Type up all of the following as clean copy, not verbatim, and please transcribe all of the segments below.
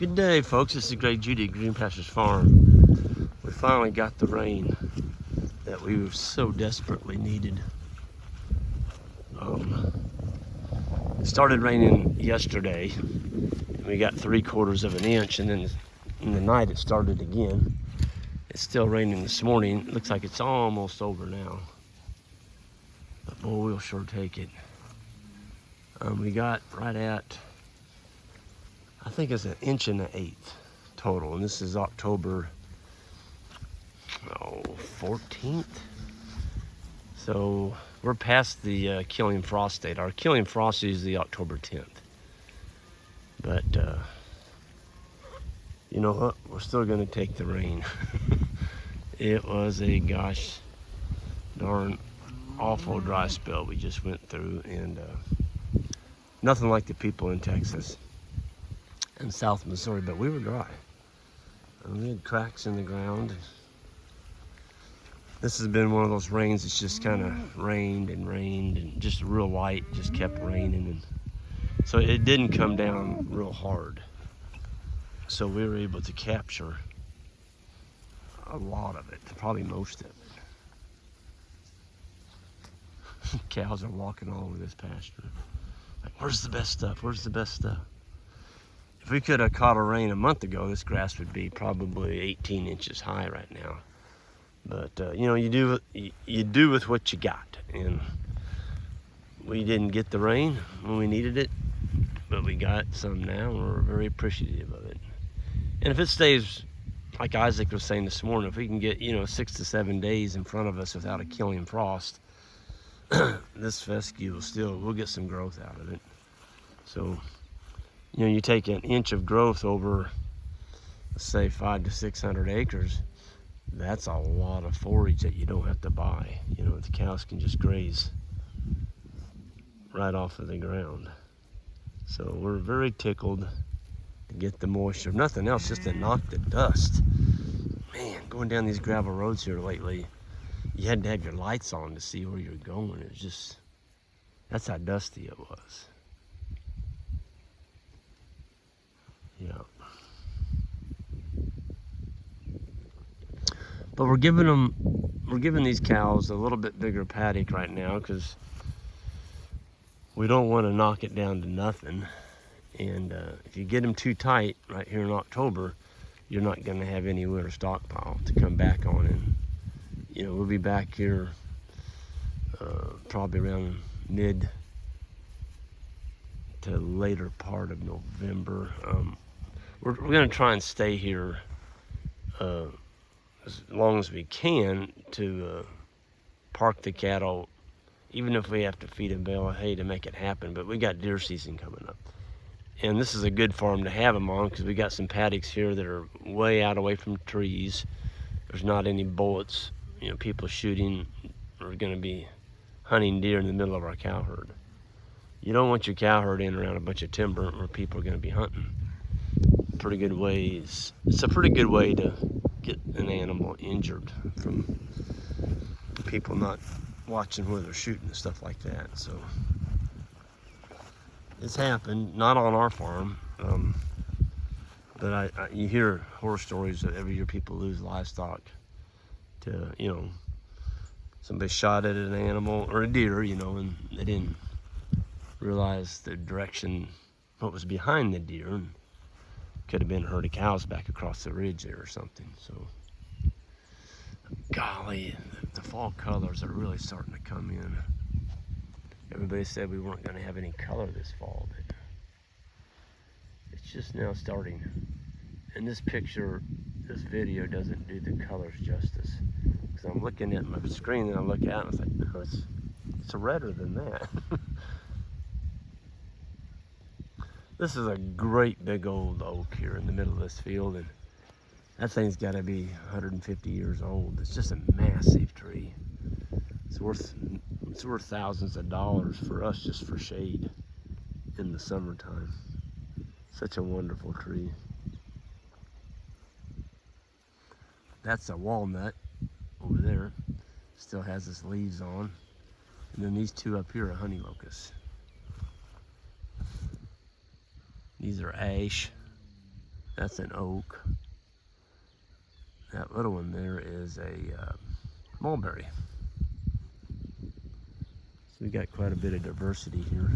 Good day, folks. This is Greg Judy at Green Pastures Farm. We finally got the rain that we so desperately needed. It started raining yesterday, and we got 3/4 of an inch, and then in the night it started again. It's still raining this morning. It looks like it's almost over now, but boy, we'll sure take it. We got right at, I think it's 1 1/8 inches total, and this is October 14th. So we're past the killing frost date. Our killing frost is the October 10th. But you know what? We're still gonna take the rain. It was a gosh darn awful dry spell we just went through, and nothing like the people in Texas and South Missouri, but we were dry. We had cracks in the ground. This has been one of those rains that's just kind of rained and just real light, just kept raining, and so it didn't come down real hard. So we were able to capture a lot of it, probably most of it. Cows are walking all over this pasture. Like, where's the best stuff? Where's the best stuff? If we could have caught a rain a month ago, this grass would be probably 18 inches high right now. But you know, you do with what you got, and we didn't get the rain when we needed it, but we got some now, and we're very appreciative of it. And if it stays, like Isaac was saying this morning, if we can get 6 to 7 days in front of us without a killing frost, this fescue we'll get some growth out of it. So you take 1 inch of growth over, let's say 500 to 600 acres. That's a lot of forage that you don't have to buy. The cows can just graze right off of the ground. So we're very tickled to get the moisture. If nothing else, just to knock the dust. Man, going down these gravel roads here lately, you had to have your lights on to see where you're going. It was just, that's how dusty it was. Yeah. But we're giving these cows a little bit bigger paddock right now because we don't want to knock it down to nothing. And if you get them too tight right here in October, you're not going to have any winter stockpile to come back on. And we'll be back here probably around mid to later part of November. We're going to try and stay here as long as we can to park the cattle, even if we have to feed a bale of hay to make it happen. But we got deer season coming up, and this is a good farm to have them on because we got some paddocks here that are way out away from trees. There's not any bullets, people shooting. We're going to be hunting deer in the middle of our cow herd. You don't want your cow herd in around a bunch of timber where people are going to be hunting. Pretty good ways. It's a pretty good way to get an animal injured from people not watching where they're shooting and stuff like that. So it's happened, not on our farm, but you hear horror stories that every year people lose livestock to somebody shot at an animal or a deer, and they didn't realize the direction, what was behind the deer, and could have been a herd of cows back across the ridge there or something. So golly, the fall colors are really starting to come in. Everybody said we weren't going to have any color this fall, but it's just now starting. And this video doesn't do the colors justice, because I'm looking at my screen and I look out and it's like, no, it's redder than that. This is a great big old oak here in the middle of this field, and that thing's got to be 150 years old. It's just a massive tree. It's worth thousands of dollars for us just for shade in the summertime. Such a wonderful tree. That's a walnut over there. Still has its leaves on. And then these two up here are honey locusts. These are ash. That's an oak. That little one there is a mulberry. So we got quite a bit of diversity here.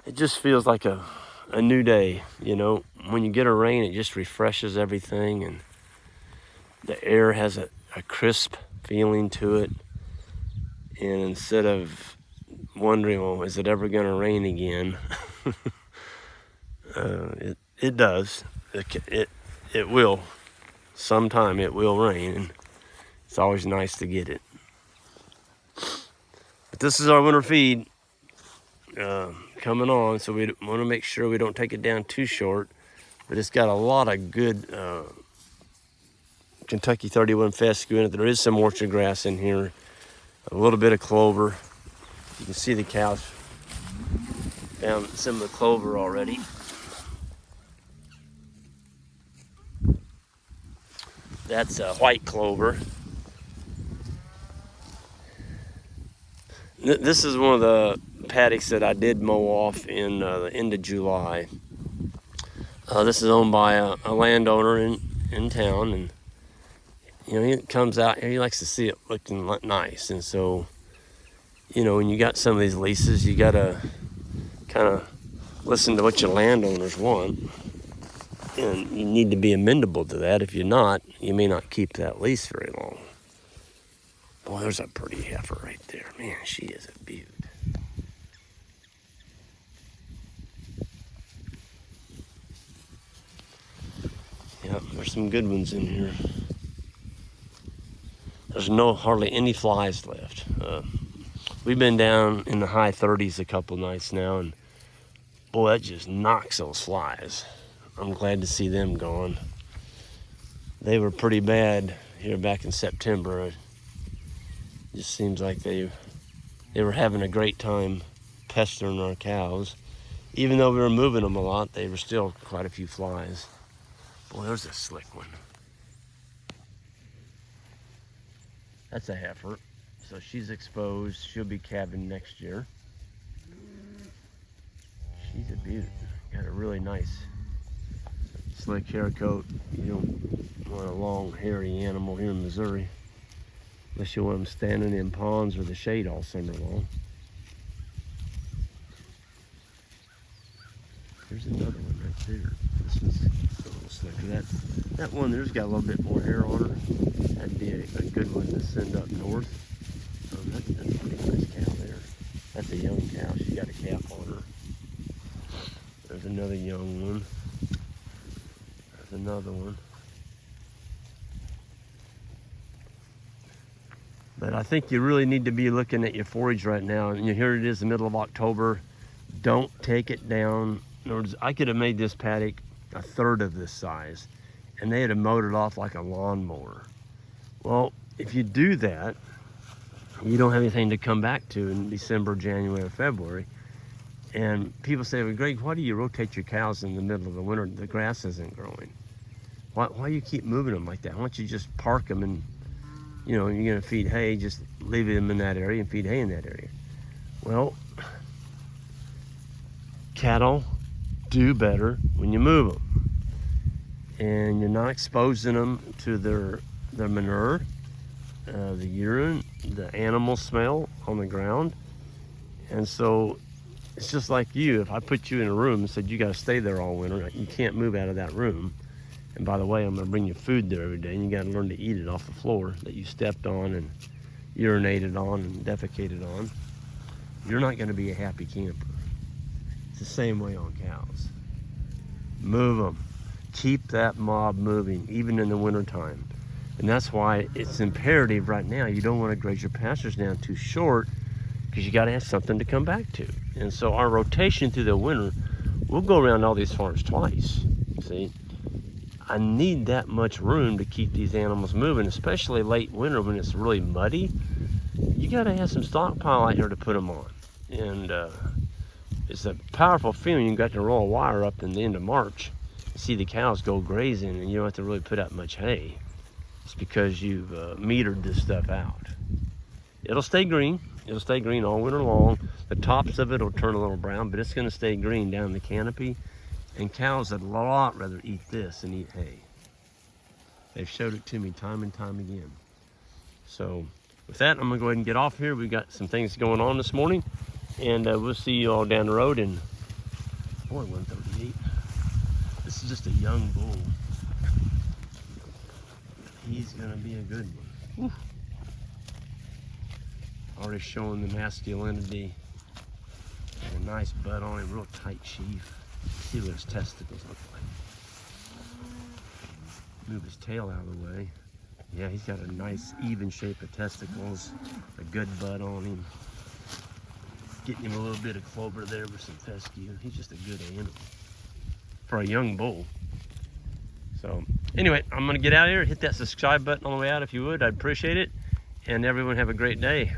It just feels like a new day, you know. When you get a rain, it just refreshes everything, and the air has a crisp feeling to it. And instead of wondering, well, is it ever going to rain again? It does. It will. Sometime it will rain, and it's always nice to get it. But this is our winter feed coming on, so we want to make sure we don't take it down too short. But it's got a lot of good Kentucky 31 fescue in it. There is some orchard grass in here, a little bit of clover. You can see the cows found some of the clover already. That's white clover. This is one of the paddocks that I did mow off in the end of July. This is owned by a landowner in town, and you know, he comes out here, he likes to see it looking nice. And so, you know, when you got some of these leases, you gotta kind of listen to what your landowners want, and you need to be amenable to that. If you're not, you may not keep that lease very long. Boy, there's a pretty heifer right there. Man, she is a beaut. Yep, there's some good ones in here. There's hardly any flies left. We've been down in the high 30s a couple nights now, and boy, that just knocks those flies. I'm glad to see them gone. They were pretty bad here back in September. It just seems like they were having a great time pestering our cows. Even though we were moving them a lot, they were still quite a few flies. Boy, there's a slick one. That's a heifer. So she's exposed. She'll be calving next year. She's a beaut. Got a really nice slick hair coat. You don't want a long, hairy animal here in Missouri, unless you want them standing in ponds or the shade all summer long. There's another one right there. This one's a little slicker. That one there's got a little bit more hair on her. That'd be a good one to send up north. That's a pretty nice cow there. That's a young cow. She's got a calf on her. There's another young one. There's another one. But I think you really need to be looking at your forage right now. And here it is, the middle of October. Don't take it down. In other words, I could have made this paddock a third of this size, and they had mowed it off like a lawnmower. Well, if you do that, you don't have anything to come back to in December, January, or February. And people say, well, Greg, why do you rotate your cows in the middle of the winter? The grass isn't growing. Why do you keep moving them like that? Why don't you just park them and, you know, you're going to feed hay, just leave them in that area and feed hay in that area. Well, cattle do better when you move them. And you're not exposing them to their manure, the urine, the animal smell on the ground. And so it's just like you. If I put you in a room and said you got to stay there all winter, you can't move out of that room. And by the way, I'm going to bring you food there every day, and you got to learn to eat it off the floor that you stepped on and urinated on and defecated on. You're not going to be a happy camper. It's the same way on cows. Move them. Keep that mob moving, even in the wintertime. And that's why it's imperative right now. You don't want to graze your pastures down too short, because you got to have something to come back to. And so our rotation through the winter, we'll go around all these farms twice. See, I need that much room to keep these animals moving, especially late winter when it's really muddy. You got to have some stockpile out here to put them on. And it's a powerful feeling. You got to roll a wire up in the end of March and see the cows go grazing, and you don't have to really put out much hay. It's because you've metered this stuff out. It'll stay green. It'll stay green all winter long. The tops of it will turn a little brown, but it's gonna stay green down the canopy. And cows would a lot rather eat this than eat hay. They've showed it to me time and time again. So with that, I'm gonna go ahead and get off here. We've got some things going on this morning, and we'll see you all down the road. And boy, 138. This is just a young bull. He's gonna be a good one. Whew. Already showing the masculinity. And a nice butt on him, real tight sheath. See what his testicles look like. Move his tail out of the way. Yeah, he's got a nice even shape of testicles, a good butt on him. Getting him a little bit of clover there with some fescue. He's just a good animal for a young bull. So anyway, I'm gonna get out of here. Hit that subscribe button on the way out if you would. I'd appreciate it. And everyone have a great day.